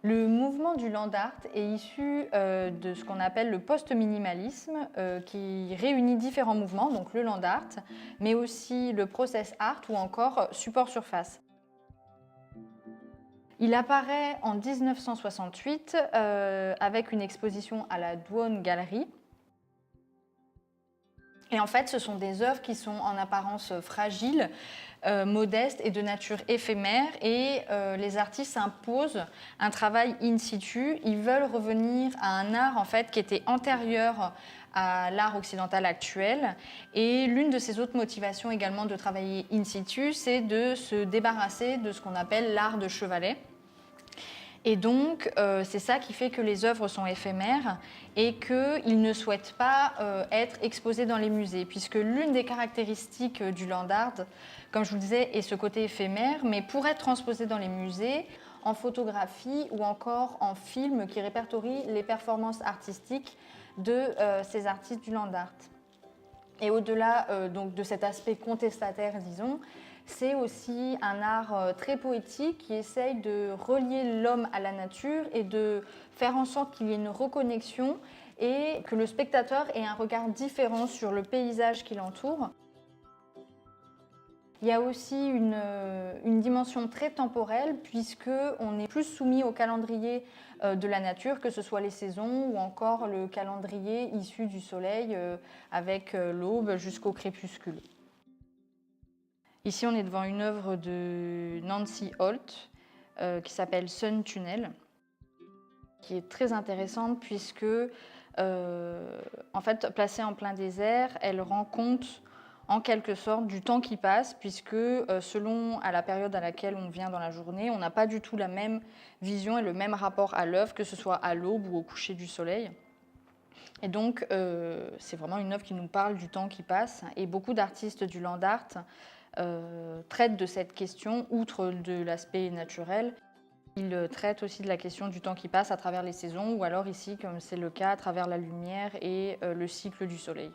Le mouvement du land art est issu de ce qu'on appelle le post-minimalisme, qui réunit différents mouvements, donc le land art, mais aussi le process art ou encore support surface. Il apparaît en 1968 avec une exposition à la Duomo Gallery. Et en fait, ce sont des œuvres qui sont en apparence fragiles, modestes et de nature éphémère. Et les artistes imposent un travail in situ. Ils veulent revenir à un art en fait, qui était antérieur à l'art occidental actuel. Et l'une de ces autres motivations également de travailler in situ, c'est de se débarrasser de ce qu'on appelle l'art de chevalet. Et donc, c'est ça qui fait que les œuvres sont éphémères et qu'ils ne souhaitent pas être exposés dans les musées, puisque l'une des caractéristiques du land art, comme je vous le disais, est ce côté éphémère, mais pour être transposé dans les musées, en photographie ou encore en film qui répertorie les performances artistiques de ces artistes du land art. Et au-delà donc de cet aspect contestataire, disons, c'est aussi un art très poétique qui essaye de relier l'homme à la nature et de faire en sorte qu'il y ait une reconnexion et que le spectateur ait un regard différent sur le paysage qui l'entoure. Il y a aussi une dimension très temporelle puisqu'on est plus soumis au calendrier de la nature, que ce soit les saisons ou encore le calendrier issu du soleil avec l'aube jusqu'au crépuscule. Ici, on est devant une œuvre de Nancy Holt qui s'appelle Sun Tunnel, qui est très intéressante puisque, en fait, placée en plein désert, elle rend compte en quelque sorte du temps qui passe, puisque selon à la période à laquelle on vient dans la journée, on n'a pas du tout la même vision et le même rapport à l'œuvre, que ce soit à l'aube ou au coucher du soleil. Et donc, c'est vraiment une œuvre qui nous parle du temps qui passe. Et beaucoup d'artistes du land art traitent de cette question, outre de l'aspect naturel. Ils traitent aussi de la question du temps qui passe à travers les saisons, ou alors ici, comme c'est le cas, à travers la lumière et le cycle du soleil.